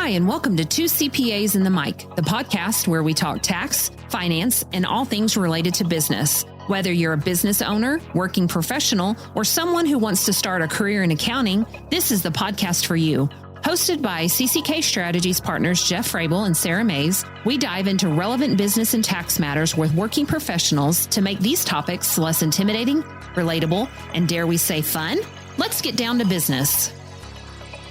Hi, and welcome to Two CPAs and the Mic, the podcast where we talk tax, finance, and all things related to business. Whether you're a business owner, working professional, or someone who wants to start a career in accounting, this is the podcast for you. Hosted by CCK Strategies partners Jeff Frable and Sara Mays, we dive into relevant business and tax matters with working professionals to make these topics less intimidating, relatable, and dare we say fun? Let's get down to business.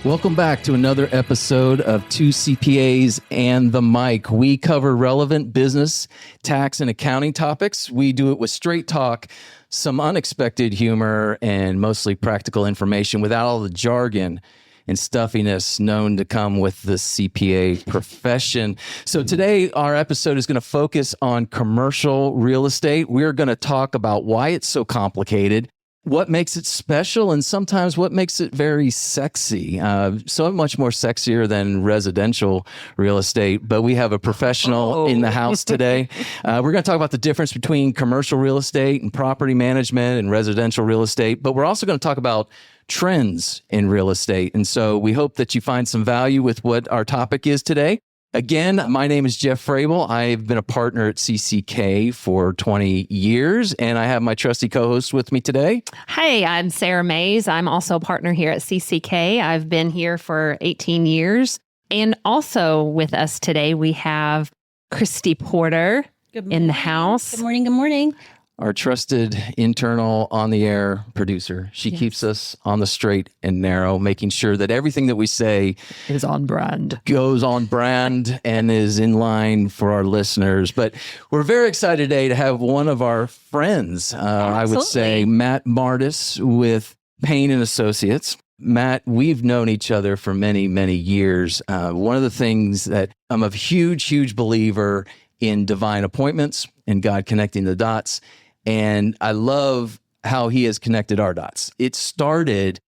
Welcome back to another episode of Two CPAs and the Mic. We cover relevant business, tax, and accounting topics. We do it with straight talk, some unexpected humor, and mostly practical information without all the jargon and stuffiness known to come with the CPA profession. So today, our episode is going to focus on commercial real estate. We're going to talk about why it's so complicated, what makes it special, and sometimes what makes it very sexy. So much more sexier than residential real estate. But we have a professional in the house today. We're going to talk about the difference between commercial real estate and property management and residential real estate. But we're also going to talk about trends in real estate. And so we hope that you find some value with what our topic is today. Again, my name is Jeff Frable. I've been a partner at CCK for 20 years, and I have my trusty co-host with me today. Hey, I'm Sara Mays. I'm also a partner here at CCK. I've been here for 18 years. And also with us today, we have Christy Porter in the house. Good morning. Good morning. Our trusted internal on-the-air producer. She keeps us on the straight and narrow, making sure that everything that we say is on brand, goes on brand, and is in line for our listeners. But we're very excited today to have one of our friends, I would say, Matt Mardis with Payne and Associates. Matt, we've known each other for many, many years. One of the things that I'm a huge believer in divine appointments and God connecting the dots. And I love how he has connected our dots. It started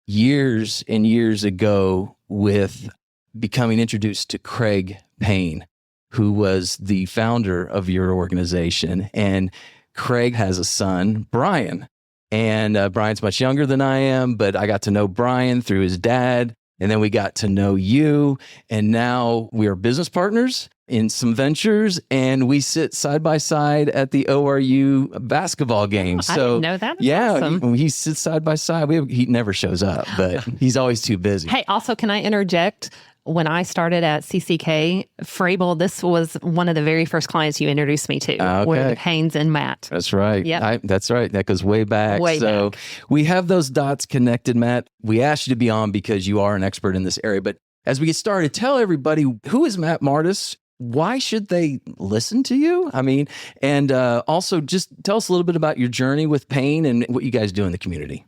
years and years ago with becoming introduced to Craig Payne, who was the founder of your organization. And Craig has a son, Brian. And Brian's much younger than I am, but I got to know Brian through his dad. And then we got to know you. And now we are business partners in some ventures, and we sit side by side at the ORU basketball game. I didn't know that. Yeah, Awesome. he sits side by side. He never shows up, but he's always too busy. Hey, also, can I interject? When I started at CCK, Frable, this was one of the very first clients you introduced me to, were the Paynes and Matt. That's right. Yep. That's right. That goes way back. So we have those dots connected, Matt. We asked you to be on because you are an expert in this area. But as we get started, tell everybody, who is Matt Mardis? Why should they listen to you? I mean, and also just tell us a little bit about your journey with Payne and what you guys do in the community.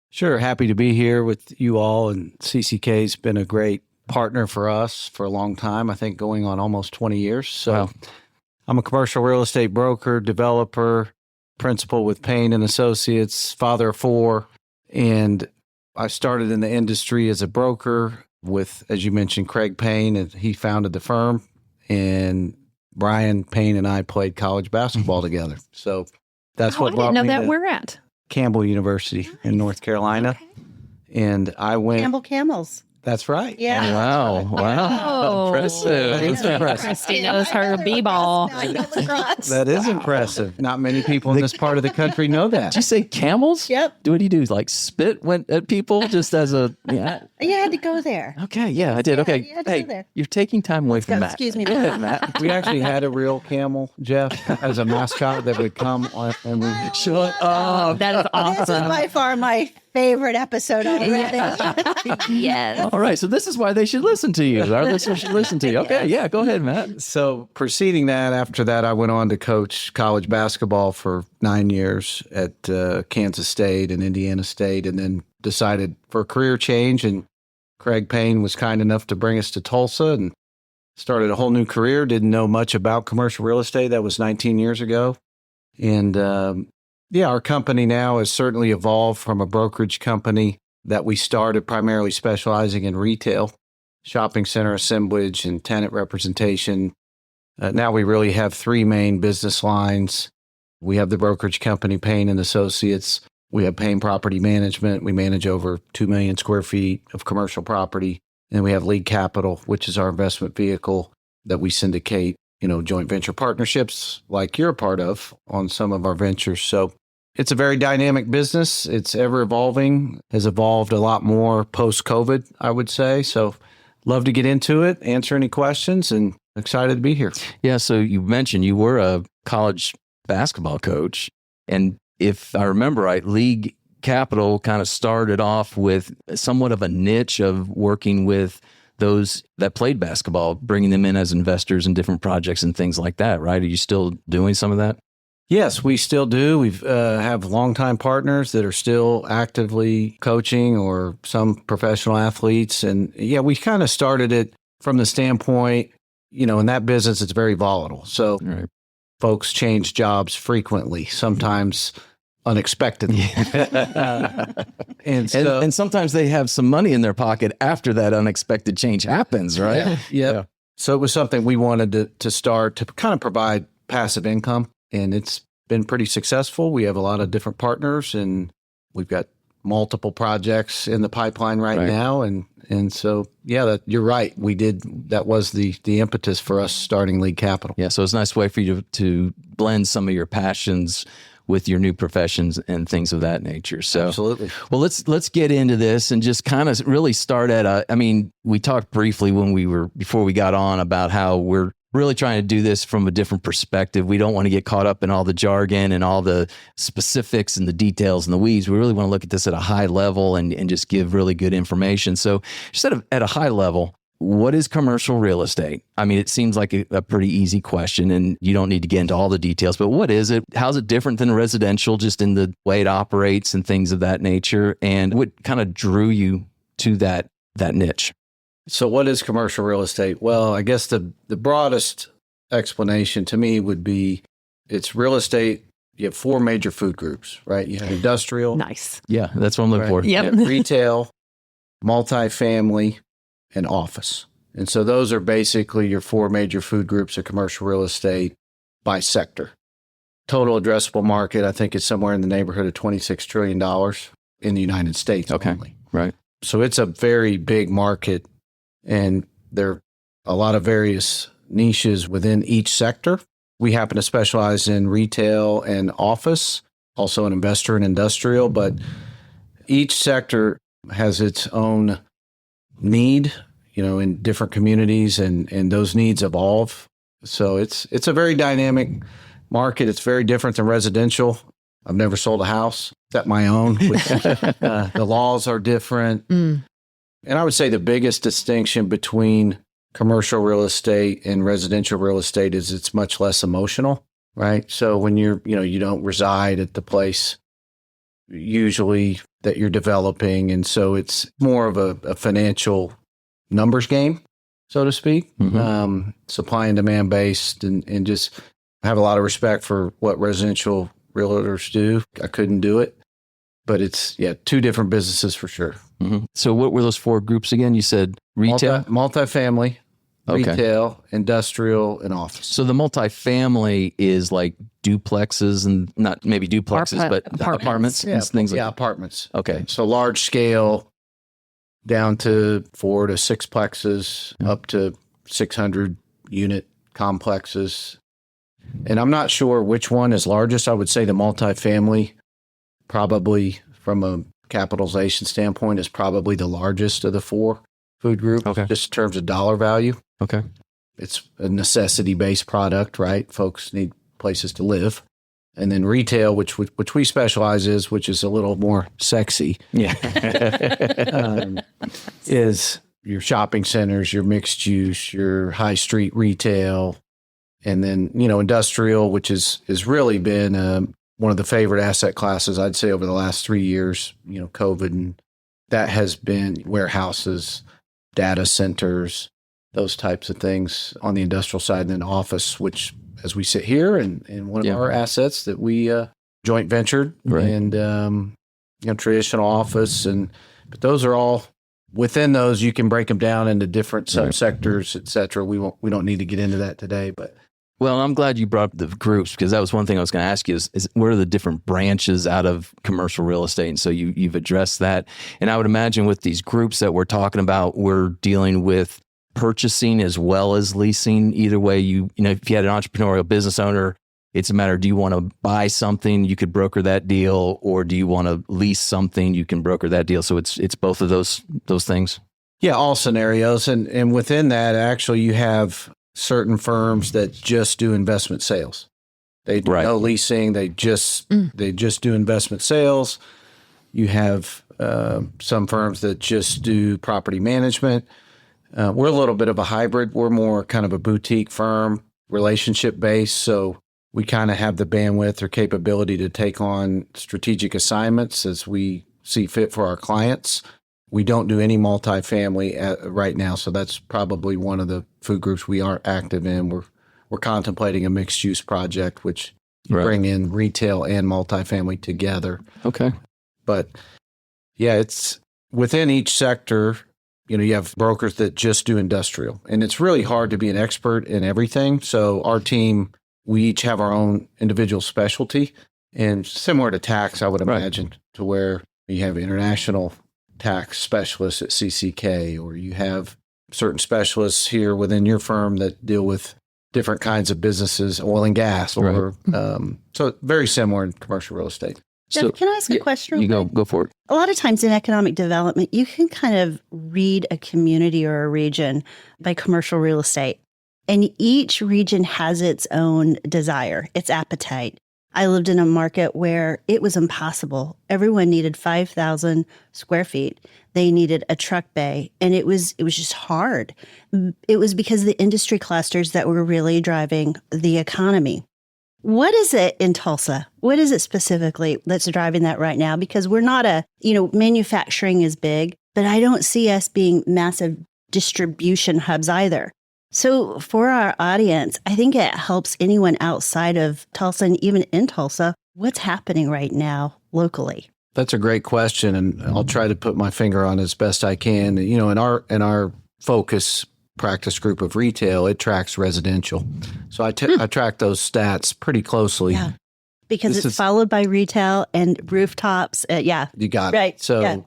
Sure. Happy to be here with you all. And CCK's been a great partner for us for a long time, I think going on almost 20 years. So wow. I'm a commercial real estate broker, developer, principal with Payne and Associates, father of four. And I started in the industry as a broker with, as you mentioned, Craig Payne, and he founded the firm. And Brian Payne and I played college basketball together. So that's what brought me I didn't know that to we're at Campbell University in North Carolina. Okay. And I went... Campbell Camels. That's right. Yeah. Wow. Impressive. It's impressive. Christy knows her b-ball. That is impressive. Not many people in this part of the country know that. Did you say camels? Yep. What do you do? Like spit at people just as a... Yeah. You had to go there. Okay. Yeah, I did. Yeah, okay. you had to go there. You're taking time away from Matt. Excuse me. Go ahead, Matt. We actually had a real camel, Jeff, as a mascot that would come on and we Shut up. That is awesome. This is by far my favorite episode already. Yes. All right. So this is why they should listen to you. Our listeners should listen to you. Okay. Yeah. Go ahead, Matt. So preceding that, after that, I went on to coach college basketball for 9 years at Kansas State and Indiana State, and then decided for a career change. And Craig Payne was kind enough to bring us to Tulsa and started a whole new career. Didn't know much about commercial real estate. That was 19 years ago. And our company now has certainly evolved from a brokerage company that we started primarily specializing in retail, shopping center assemblage, and tenant representation. Now we really have three main business lines. We have the brokerage company, Payne and Associates. We have Payne Property Management. We manage over 2 million square feet of commercial property. And we have Lead Capital, which is our investment vehicle that we syndicate, joint venture partnerships like you're a part of on some of our ventures. So it's a very dynamic business. It's ever evolving, has evolved a lot more post-COVID, I would say. So love to get into it, answer any questions, and excited to be here. Yeah. So you mentioned you were a college basketball coach. And if I remember right, League Capital kind of started off with somewhat of a niche of working with those that played basketball, bringing them in as investors in different projects and things like that, right? Are you still doing some of that? Yes, we still do. We have longtime partners that are still actively coaching or some professional athletes. And yeah, we kind of started it from the standpoint, in that business, it's very volatile. So folks change jobs frequently, sometimes unexpectedly. And sometimes they have some money in their pocket after that unexpected change happens, right? Yeah. So it was something we wanted to start to kind of provide passive income. And it's been pretty successful. We have a lot of different partners, and we've got multiple projects in the pipeline right now. And so, yeah, you're right. That was the impetus for us starting League Capital. Yeah, so it's a nice way for you to blend some of your passions with your new professions and things of that nature. So, absolutely. Well, let's get into this and just kind of really start at we talked briefly before we got on about how we're really trying to do this from a different perspective. We don't want to get caught up in all the jargon and all the specifics and the details and the weeds. We really want to look at this at a high level and just give really good information. So just at a high level, what is commercial real estate? I mean, it seems like a pretty easy question, and you don't need to get into all the details, but what is it? How's it different than residential, just in the way it operates and things of that nature? And what kind of drew you to that niche? So what is commercial real estate? Well, I guess the broadest explanation to me would be it's real estate. You have 4 major food groups, right? You have industrial. Nice. Yeah, that's what I'm looking for. Yep. Retail, multifamily, and office. And so those are basically your 4 major food groups of commercial real estate by sector. Total addressable market, I think, is somewhere in the neighborhood of $26 trillion in the United States only. Right. So it's a very big market. And there are a lot of various niches within each sector. We happen to specialize in retail and office, also an investor in industrial, but each sector has its own need, in different communities, and those needs evolve. So it's a very dynamic market. It's very different than residential. I've never sold a house except my own. The laws are different. And I would say the biggest distinction between commercial real estate and residential real estate is it's much less emotional, right? So when you don't reside at the place usually that you're developing. And so it's more of a financial numbers game, so to speak, supply and demand based, and just have a lot of respect for what residential realtors do. I couldn't do it. But it's, 2 different businesses for sure. Mm-hmm. So what were those 4 groups again? You said retail? Multifamily, retail, industrial, and office. So the multifamily is like duplexes, and not maybe duplexes, but apartments and things like that. Yeah, apartments. Okay. So large scale down to 4 to 6 plexes, up to 600 unit complexes. And I'm not sure which one is largest. I would say the multifamily, probably from a capitalization standpoint, is probably the largest of the 4 food groups, just in terms of dollar value. Okay. It's a necessity-based product, right? Folks need places to live. And then retail, which we specialize in, which is a little more sexy, is your shopping centers, your mixed use, your high street retail, and then, industrial, which has really been one of the favorite asset classes, I'd say, over the last 3 years, COVID, and that has been warehouses, data centers, those types of things on the industrial side, and then office, which, as we sit here, and one of our assets that we joint ventured, and traditional office, but those are all within those. You can break them down into different subsectors, et cetera. We don't need to get into that today, but Well, I'm glad you brought up the groups, because that was one thing I was going to ask you is what are the different branches out of commercial real estate? And so you've addressed that. And I would imagine with these groups that we're talking about, we're dealing with purchasing as well as leasing. Either way, you know, if you had an entrepreneurial business owner, it's a matter, do you want to buy something, you could broker that deal, or do you want to lease something, you can broker that deal. So it's both of those things. Yeah, all scenarios. And within that, actually, you have certain firms that just do investment sales. They do no leasing. They just do investment sales. You have some firms that just do property management. We're a little bit of a hybrid. We're more kind of a boutique firm, relationship based. So we kind of have the bandwidth or capability to take on strategic assignments as we see fit for our clients. We don't do any multifamily right now, so that's probably one of the food groups we aren't active in. We're contemplating a mixed use project, which you bring in retail and multifamily together. Okay, but yeah, it's within each sector. You know, you have brokers that just do industrial, and it's really hard to be an expert in everything. So our team, we each have our own individual specialty, and similar to tax, I would imagine, to where you have international tax specialists at CCK, or you have certain specialists here within your firm that deal with different kinds of businesses, oil and gas, or so very similar in commercial real estate. Jeff, So can I ask a question? you go for it. A lot of times in economic development, you can kind of read a community or a region by commercial real estate. And each region has its own desire, its appetite. I lived in a market where it was impossible. Everyone needed 5,000 square feet. They needed a truck bay, and it was just hard. It was because of the industry clusters that were really driving the economy. What is it in Tulsa? What is it specifically that's driving that right now? Because we're not manufacturing is big, but I don't see us being massive distribution hubs either. So for our audience, I think it helps anyone outside of Tulsa and even in Tulsa, what's happening right now locally? That's a great question, and I'll try to put my finger on it as best I can. You know, in our focus practice group of retail, it tracks residential. So I track those stats pretty closely. Yeah, because it's followed by retail and rooftops. You got right. it. So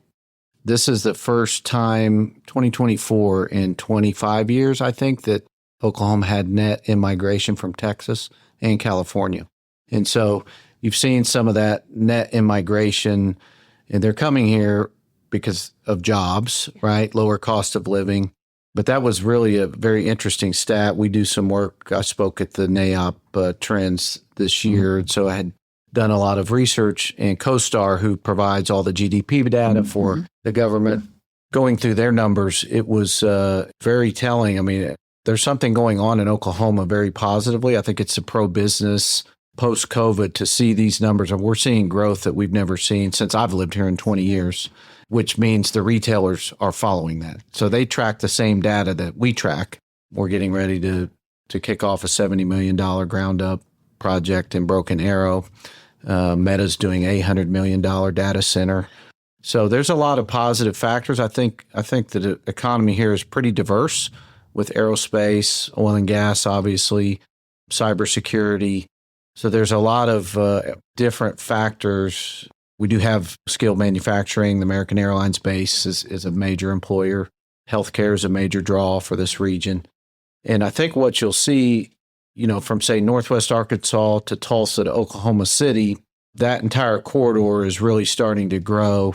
this is the first time, 2024, in 25 years, I think, that Oklahoma had net immigration from Texas and California. And so you've seen some of that net immigration, and they're coming here because of jobs, right? Lower cost of living. But that was really a very interesting stat. We do some work. I spoke at the NAIOP trends this year. And so I had done a lot of research, and CoStar, who provides all the GDP data for the government, going through their numbers, it was very telling. I mean, there's something going on in Oklahoma very positively. I think it's a pro-business post-COVID to see these numbers. And we're seeing growth that we've never seen since I've lived here in 20 years, which means the retailers are following that. So they track the same data that we track. We're getting ready to kick off a $70 million ground-up project in Broken Arrow. Meta's doing a $100 million data center. So there's a lot of positive factors. I think the economy here is pretty diverse, with aerospace, oil and gas, obviously, cybersecurity. So there's a lot of different factors. We do have skilled manufacturing. The American Airlines base is a major employer. Healthcare is a major draw for this region. And I think what you'll see, you know, from, say, Northwest Arkansas to Tulsa to Oklahoma City, that entire corridor is really starting to grow.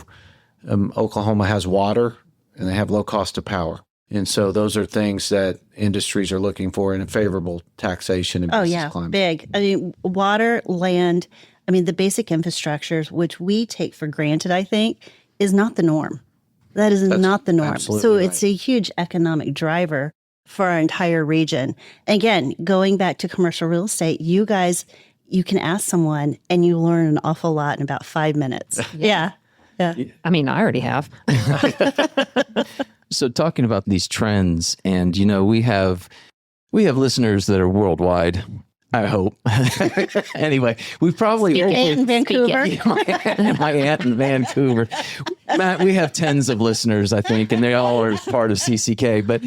Oklahoma has water, and they have low cost of power. And so those are things that industries are looking for in a favorable taxation and business climate. Big. I mean, water, land, the basic infrastructures, which we take for granted, I think, is not the norm. That's not the norm. So it's a huge economic driver for our entire region. Again, going back to commercial real estate, you guys, you can ask someone and you learn an awful lot in about 5 minutes. Yeah. I mean, I already have. So talking about these trends, and we have listeners that are worldwide, I hope. Anyway, we probably aunt in Vancouver. My aunt in Vancouver. Matt, we have tens of listeners, I think, and they all are part of CCK. But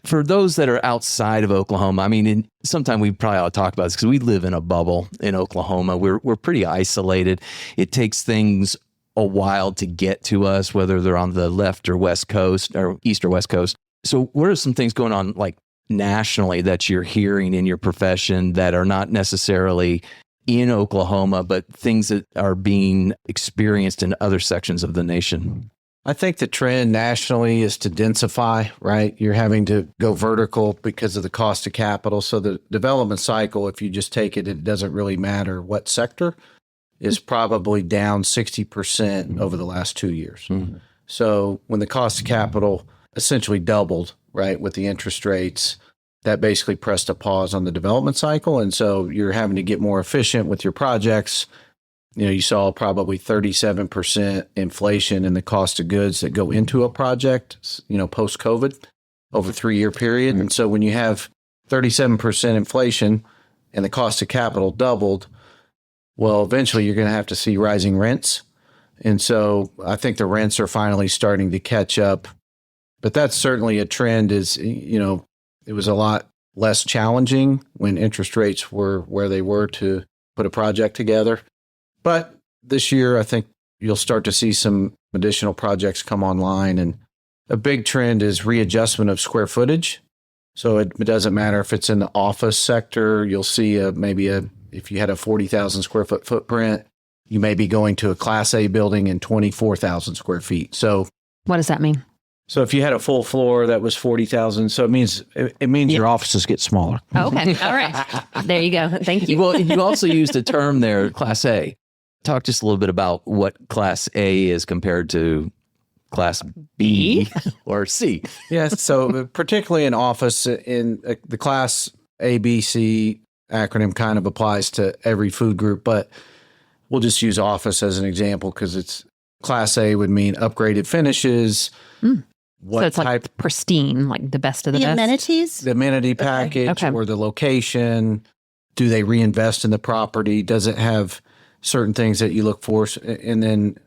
For those that are outside of Oklahoma, I mean, sometime we probably ought to talk about this because we live in a bubble in Oklahoma. We're pretty isolated. It takes things a while to get to us, whether they're on the left or west coast or east or west coast. So what are some things going on like nationally that you're hearing in your profession that are not necessarily in Oklahoma, but things that are being experienced in other sections of the nation? I think the trend nationally is to densify, right? You're having to go vertical because of the cost of capital. So the development cycle, if you just take it, it doesn't really matter what sector, is probably down 60% over the last 2 years. Mm-hmm. So when the cost of capital essentially doubled, right, with the interest rates, that basically pressed a pause on the development cycle. And so you're having to get more efficient with your projects. You know, you saw probably 37% inflation in the cost of goods that go into a project, you know, post-COVID over a 3-year period. And so when you have 37% inflation and the cost of capital doubled, well, eventually you're going to have to see rising rents. And so I think the rents are finally starting to catch up. But that's certainly a trend is, you know, it was a lot less challenging when interest rates were where they were to put a project together. But this year, I think you'll start to see some additional projects come online. And a big trend is readjustment of square footage. So it doesn't matter if it's in the office sector, you'll see if you had a 40,000 square foot footprint, you may be going to a Class A building in 24,000 square feet. So what does that mean? So if you had a full floor that was 40,000, so it means your offices get smaller. Oh, okay. All right. There you go. Thank you. Well, you also used a term there, Class A. Talk just a little bit about what Class A is compared to Class B or C. Yes. So particularly in office, in the Class A, B, C acronym kind of applies to every food group, but we'll just use office as an example because it's Class A would mean upgraded finishes. So it's like pristine, like the best of the best? Amenities? The amenity package or the location. Do they reinvest in the property? Does it have certain things that you look for? And then,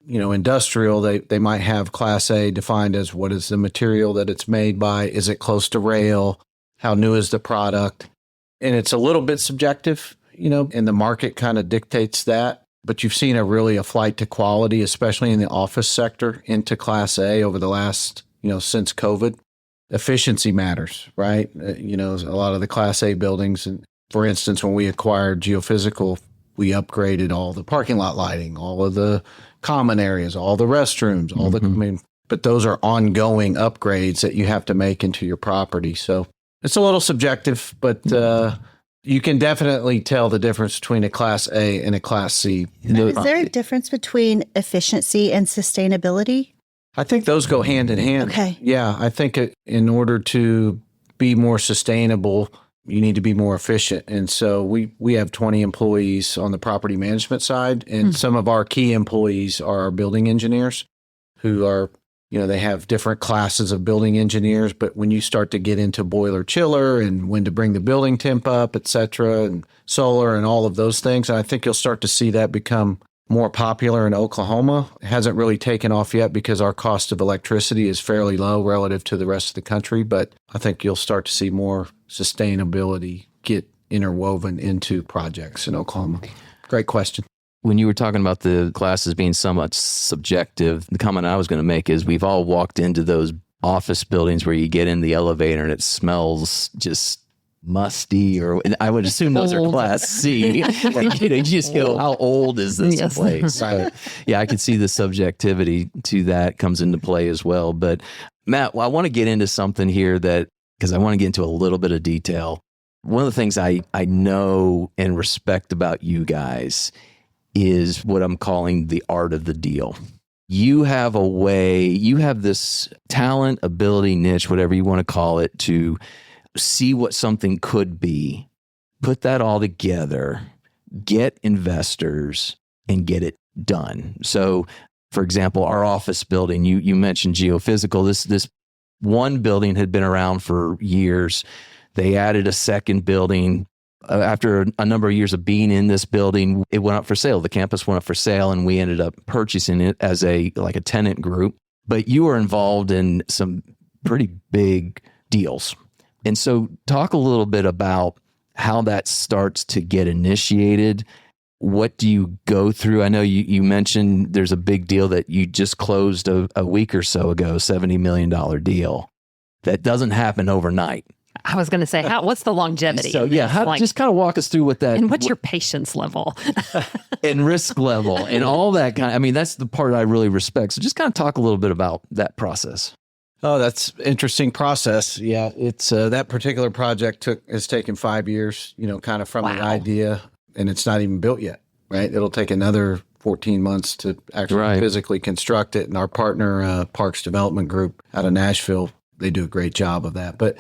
you know, industrial, they might have Class A defined as what is the material that it's made by? Is it close to rail? How new is the product? And it's a little bit subjective, you know, and the market kind of dictates that. But you've seen a flight to quality, especially in the office sector, into Class A over the last, you know, since COVID. Efficiency matters, right? You know, a lot of the Class A buildings, and for instance, when we acquired Geophysical, we upgraded all the parking lot lighting, all of the common areas, all the restrooms, but those are ongoing upgrades that you have to make into your property. So it's a little subjective, but you can definitely tell the difference between a Class A and a Class C. Is there a difference between efficiency and sustainability? I think those go hand in hand. Okay. Yeah, I think in order to be more sustainable, you need to be more efficient. And so we have 20 employees on the property management side, and some of our key employees are our building engineers who are, you know, they have different classes of building engineers, but when you start to get into boiler chiller and when to bring the building temp up, et cetera, and solar and all of those things, I think you'll start to see that become more popular in Oklahoma. It hasn't really taken off yet because our cost of electricity is fairly low relative to the rest of the country, but I think you'll start to see more sustainability get interwoven into projects in Oklahoma. Great question. When you were talking about the classes being somewhat subjective, the comment I was going to make is we've all walked into those office buildings where you get in the elevator and it smells just musty, or I would assume those are Class C. You just go, how old is this place? Right. Yeah, I could see the subjectivity to that comes into play as well. But Matt, I want to get into something here because I want to get into a little bit of detail. One of the things I know and respect about you guys is what I'm calling the art of the deal. You have this talent, ability, niche, whatever you want to call it, to see what something could be, put that all together, get investors, and get it done. So, for example, our office building, you mentioned Geophysical. This one building had been around for years. They added a second building. After a number of years of being in this building, it went up for sale. The campus went up for sale, and we ended up purchasing it as a tenant group. But you were involved in some pretty big deals. And so talk a little bit about how that starts to get initiated. What do you go through? I know you mentioned there's a big deal that you just closed a week or so ago, $70 million deal. That doesn't happen overnight. I was going to say, what's the longevity? So just kind of walk us through what that. And what's your patience level? And risk level and all that kind of, I mean, that's the part I really respect. So just kind of talk a little bit about that process. Oh, that's interesting process. Yeah, it's that particular project has taken 5 years, kind of from the idea, and it's not even built yet, right? It'll take another 14 months to actually physically construct it. And our partner, Parks Development Group out of Nashville, they do a great job of that. But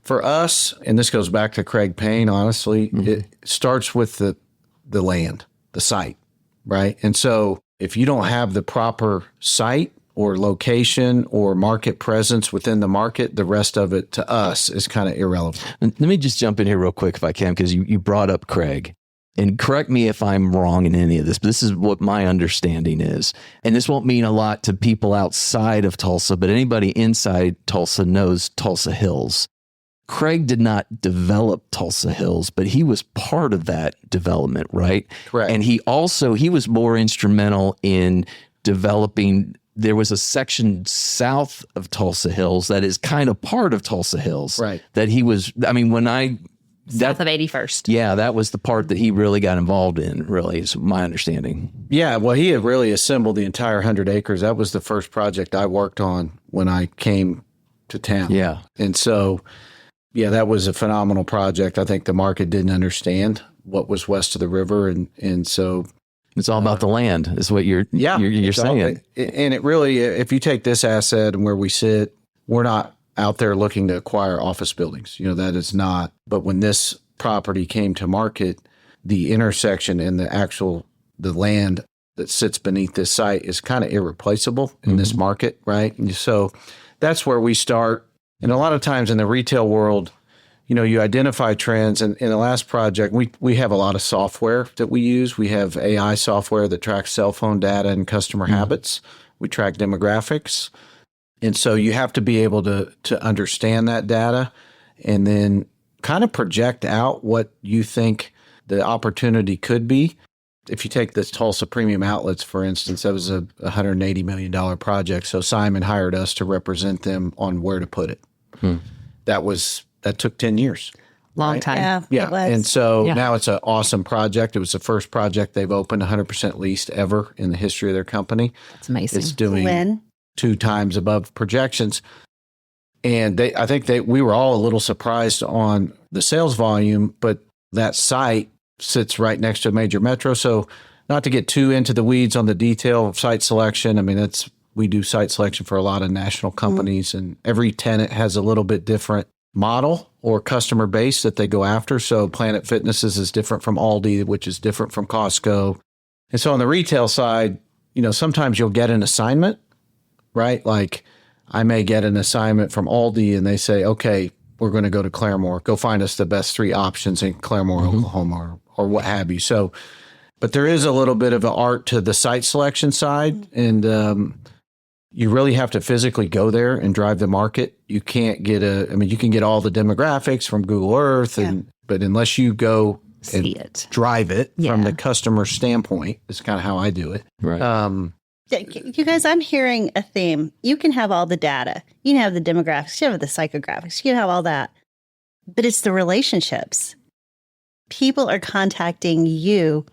for us, and this goes back to Craig Payne, honestly, it starts with the land, the site, right? And so if you don't have the proper site or location or market presence within the market, the rest of it to us is kind of irrelevant. Let me just jump in here real quick if I can, because you brought up Craig. And correct me if I'm wrong in any of this, but this is what my understanding is. And this won't mean a lot to people outside of Tulsa, but anybody inside Tulsa knows Tulsa Hills. Craig did not develop Tulsa Hills, but he was part of that development, right? Correct. And he was more instrumental in developing. There was a section south of Tulsa Hills that is kind of part of Tulsa Hills. Right. That he was, I mean, South of 81st. Yeah, that was the part that he really got involved in, really, is my understanding. Yeah, well, he had really assembled the entire 100 acres. That was the first project I worked on when I came to town. Yeah. And so, yeah, that was a phenomenal project. I think the market didn't understand what was west of the river. And so it's all about the land, is what you're saying. And it really, if you take this asset and where we sit, we're not out there looking to acquire office buildings. That is not. But when this property came to market, the intersection and the land that sits beneath this site is kind of irreplaceable in this market, right? And so that's where we start. And a lot of times in the retail world, you identify trends. And in the last project, we have a lot of software that we use. We have AI software that tracks cell phone data and customer habits. We track demographics. And so you have to be able to understand that data and then kind of project out what you think the opportunity could be. If you take this Tulsa Premium Outlets, for instance, that was a $180 million project. So Simon hired us to represent them on where to put it. That took 10 years. Long time. Yeah. And so now it's an awesome project. It was the first project they've opened 100% leased ever in the history of their company. That's amazing. It's doing 2 times above projections. And we were all a little surprised on the sales volume, but that site sits right next to a major metro. So not to get too into the weeds on the detail of site selection. I mean, we do site selection for a lot of national companies, and every tenant has a little bit different model or customer base that they go after. So Planet Fitnesses is different from Aldi, which is different from Costco. And so on the retail side, sometimes you'll get an assignment, right? Like I may get an assignment from Aldi and they say, okay, we're going to go to Claremore. Go find us the best 3 options in Claremore, Oklahoma, or what have you. So, but there is a little bit of an art to the site selection side. And you really have to physically go there and drive the market. You can't get you can get all the demographics from Google Earth, but unless you go and drive it from the customer standpoint, it's kind of how I do it. Right. You guys, I'm hearing a theme. You can have all the data. You can have the demographics. You have the psychographics. You can have all that. But it's the relationships. People are contacting you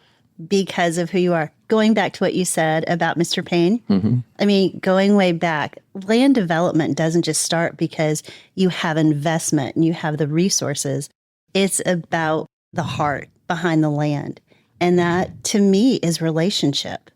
because of who you are. Going back to what you said about Mr. Payne, I mean, going way back, land development doesn't just start because you have investment and you have the resources. It's about the heart behind the land. And that, to me, is relationship.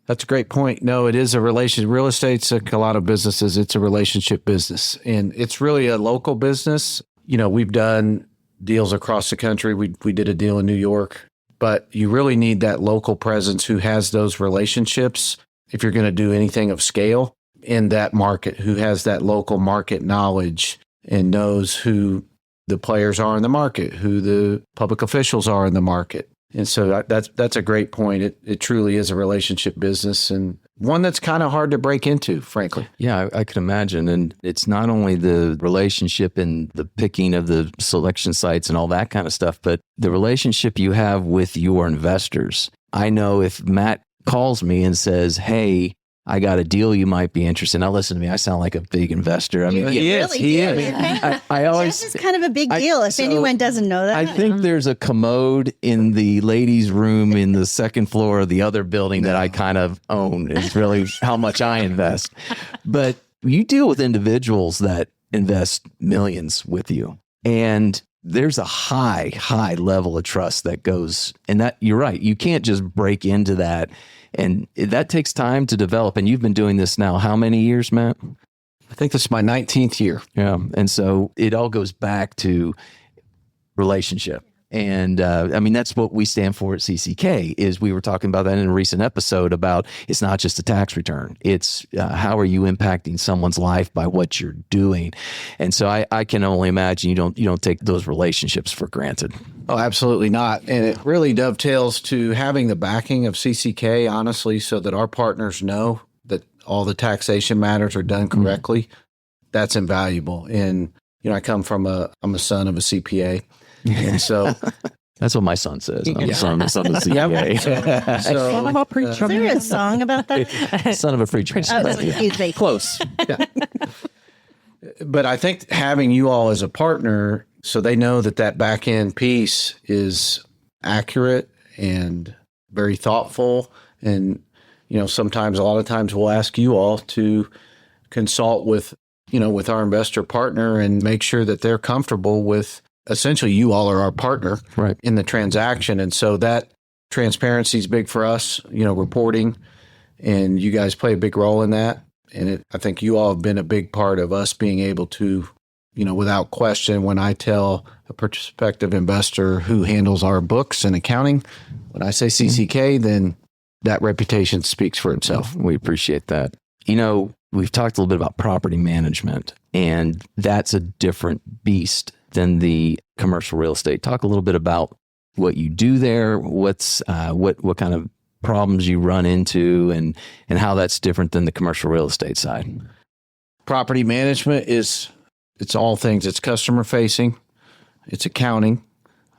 That's a great point. No, it is a relationship. Real estate's like a lot of businesses. It's a relationship business, and it's really a local business. We've done deals across the country. We did a deal in New York, but you really need that local presence who has those relationships if you're going to do anything of scale in that market, who has that local market knowledge and knows who the players are in the market, who the public officials are in the market. And so that's a great point. It truly is a relationship business, and one that's kind of hard to break into, frankly. Yeah, I could imagine. And it's not only the relationship and the picking of the selection sites and all that kind of stuff, but the relationship you have with your investors. I know if Matt calls me and says, hey, I got a deal you might be interested in. Now listen to me. I sound like a big investor. I mean, He is. I always Jeff is kind of a big deal if anyone doesn't know that. I think there's a commode in the ladies' room in the second floor of the other building that I kind of own. It's really how much I invest. But you deal with individuals that invest millions with you. And there's a high level of trust that goes, and that you're right. You can't just break into that. And that takes time to develop. And you've been doing this now how many years, Matt? I think this is my 19th year. Yeah. And so it all goes back to relationship. And I mean, that's what we stand for at CCK. Is we were talking about that in a recent episode about it's not just a tax return. It's how are you impacting someone's life by what you're doing. And so I can only imagine you don't take those relationships for granted. Oh, absolutely not. And it really dovetails to having the backing of CCK, honestly, so that our partners know that all the taxation matters are done correctly. That's invaluable. And, I come from I'm a son of a CPA. And so that's what my son says. I'm the son of a CPA. Son of a preacher. Is there a song about that? Son of a preacher. Close. Yeah. But I think having you all as a partner, so they know that back end piece is accurate and very thoughtful. And, sometimes, a lot of times we'll ask you all to consult with our investor partner and make sure that they're comfortable with essentially you all are our partner in the transaction. And so that transparency is big for us, reporting, and you guys play a big role in that. And I think you all have been a big part of us being able to, without question, when I tell a prospective investor who handles our books and accounting, when I say CCK, then that reputation speaks for itself. We appreciate that. We've talked a little bit about property management, and that's a different beast than the commercial real estate. Talk a little bit about what you do there, what kind of problems you run into, and how that's different than the commercial real estate side. Property management it's all things. It's customer facing, it's accounting,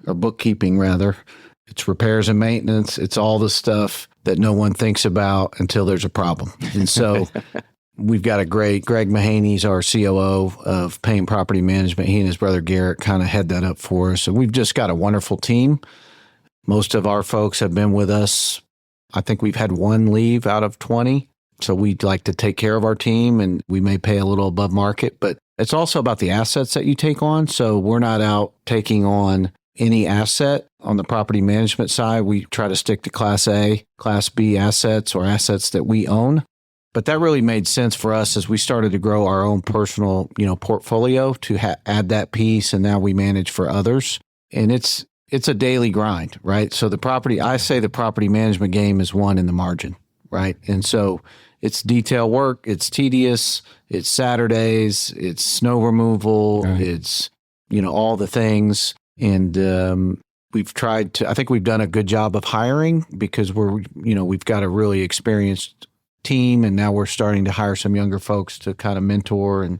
or bookkeeping rather. It's repairs and maintenance. It's all the stuff that no one thinks about until there's a problem. And so we've got a great Greg Mahaney's our COO of Payne Property Management. He and his brother Garrett kind of head that up for us. So we've just got a wonderful team. Most of our folks have been with us. I think we've had one leave out of 20. So we'd like to take care of our team, and we may pay a little above market, but it's also about the assets that you take on. So we're not out taking on any asset on the property management side. We try to stick to Class A, Class B assets or assets that we own. But that really made sense for us as we started to grow our own personal, portfolio to add that piece. And now we manage for others. And it's a daily grind, right? So the property management game is won in the margin, right? And so it's detail work. It's tedious. It's Saturdays. It's snow removal. Right. It's, all the things. And I think we've done a good job of hiring because we've got a really experienced team, and now we're starting to hire some younger folks to kind of mentor. And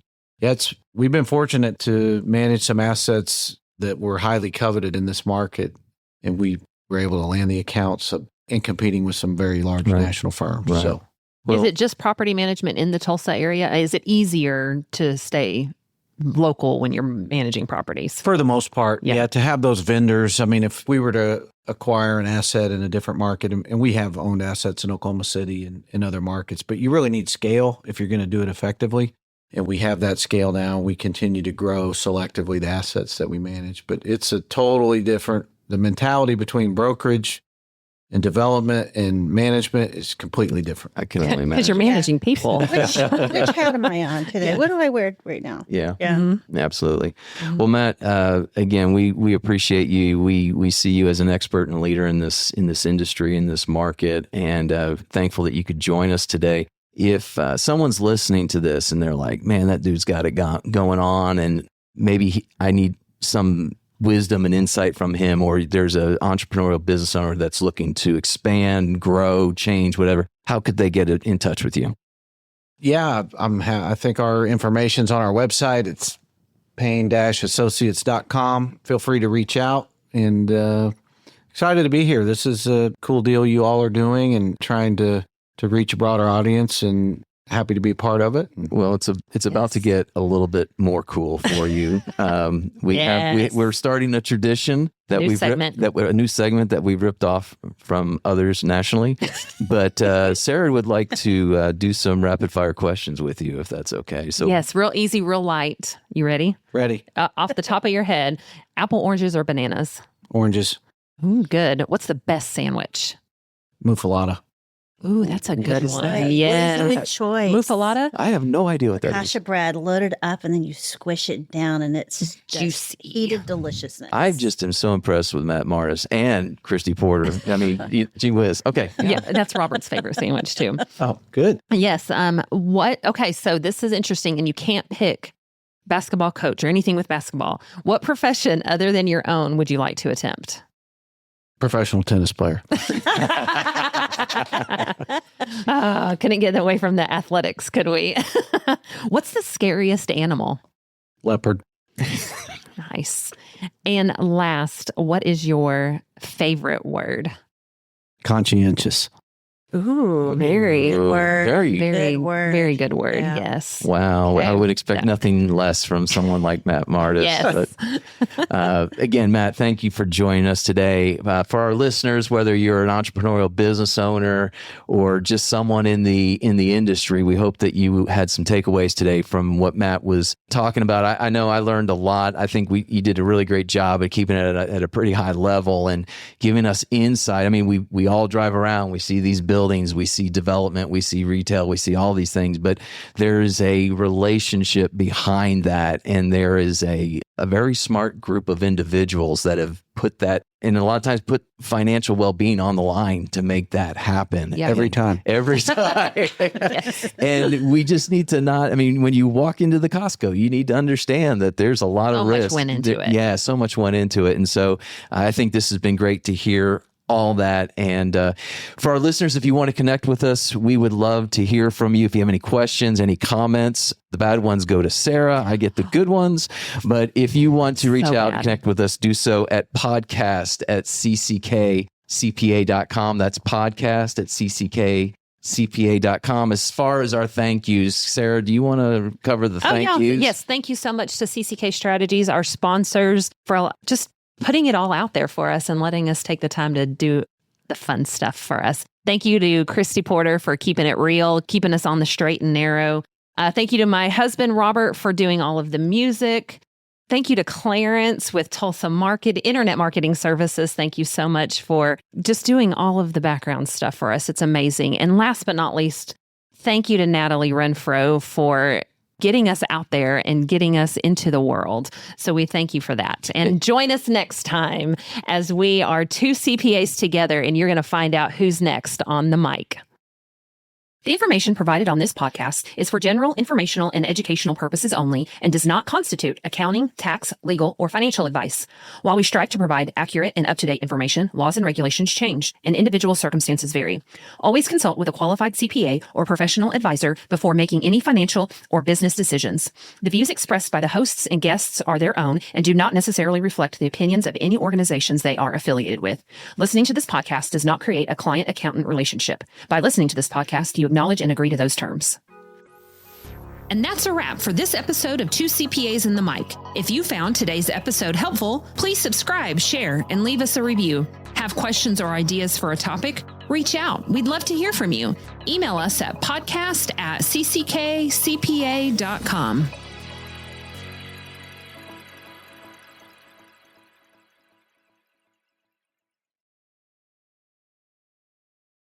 we've been fortunate to manage some assets that were highly coveted in this market, and we were able to land the accounts and competing with some very large national firms. Right. So, is it just property management in the Tulsa area? Is it easier to stay local when you're managing properties? For the most part, yeah. To have those vendors. I mean, if we were to acquire an asset in a different market, and we have owned assets in Oklahoma City and in other markets, but you really need scale if you're going to do it effectively. And we have that scale now. We continue to grow selectively the assets that we manage, but it's a totally different, the mentality between brokerage and development and management is completely different. I can only imagine. Because you're managing people. Which hat am I on today? What do I wear right now? Yeah. Mm-hmm. Absolutely. Mm-hmm. Well, Matt, again, we appreciate you. We see you as an expert and leader in this industry, in this market, and thankful that you could join us today. If someone's listening to this and they're like, man, that dude's got it going on, and maybe I need some wisdom and insight from him, or there's an entrepreneurial business owner that's looking to expand, grow, change, whatever, how could they get in touch with you? Yeah, I think our information's on our website. It's payne-associates.com. Feel free to reach out, and excited to be here. This is a cool deal you all are doing and trying to reach a broader audience, and happy to be a part of it. Well, it's about to get a little bit more cool for you. We're starting a tradition that a new segment that we've ripped off from others nationally. But Sara would like to do some rapid fire questions with you, if that's okay. So yes, real easy, real light. You ready? Ready. Off the top of your head, apple, oranges, or bananas? Oranges. Ooh, good. What's the best sandwich? Muffalata. Ooh, that's a good one. Right. Yeah. Good choice. Muffalata? I have no idea what that is. Kasha bread loaded up, and then you squish it down, and it's juicy, heated deliciousness. I just am so impressed with Matt Mardis and Christy Porter. I mean, gee whiz. Okay. Yeah, that's Robert's favorite sandwich too. Oh, good. Yes. Okay, so this is interesting, and you can't pick basketball coach or anything with basketball. What profession other than your own would you like to attempt? Professional tennis player. Couldn't get away from the athletics, could we? What's the scariest animal? Leopard. Nice. And last, what is your favorite word? Conscientious. Ooh, very good word. Very very good word. Very good word. Yeah. Yes. Wow. Okay. I would expect nothing less from someone like Matt Mardis. Yes. But, again, Matt, thank you for joining us today. For our listeners, whether you're an entrepreneurial business owner or just someone in the industry, we hope that you had some takeaways today from what Matt was talking about. I know I learned a lot. I think you did a really great job at keeping it at a pretty high level and giving us insight. I mean, we all drive around. We see these buildings, we see development, we see retail, we see all these things, but there is a relationship behind that. And there is a very smart group of individuals that have put that, and a lot of times put financial well-being on the line to make that happen. Yeah. Every time. Yes. And we just need to when you walk into the Costco, you need to understand that there's a lot of risk. So much went into it. Yeah, so much went into it. And so I think this has been great to hear all that. And for our listeners, if you want to connect with us, we would love to hear from you. If you have any questions, any comments, the bad ones go to Sara. I get the good ones. But if you want to reach out and connect with us, do so at podcast@cckcpa.com. That's podcast@cckcpa.com. As far as our thank yous, Sara, do you want to cover the thank yous? Yes. Thank you so much to CCK Strategies, our sponsors, for just putting it all out there for us and letting us take the time to do the fun stuff for us. Thank you to Christy Porter for keeping it real, keeping us on the straight and narrow. Thank you to my husband, Robert, for doing all of the music. Thank you to Clarence with Tulsa Internet Marketing Services. Thank you so much for just doing all of the background stuff for us. It's amazing. And last but not least, thank you to Natalie Renfro for getting us out there and getting us into the world. So we thank you for that. And join us next time as we are two CPAs together, and you're going to find out who's next on the mic. The information provided on this podcast is for general informational and educational purposes only and does not constitute accounting, tax, legal, or financial advice. While we strive to provide accurate and up-to-date information, laws and regulations change and individual circumstances vary. Always consult with a qualified CPA or professional advisor before making any financial or business decisions. The views expressed by the hosts and guests are their own and do not necessarily reflect the opinions of any organizations they are affiliated with. Listening to this podcast does not create a client-accountant relationship. By listening to this podcast, you acknowledge and agree to those terms. And that's a wrap for this episode of Two CPAs and the Mic. If you found today's episode helpful, please subscribe, share, and leave us a review. Have questions or ideas for a topic? Reach out. We'd love to hear from you. Email us at podcast@cckcpa.com.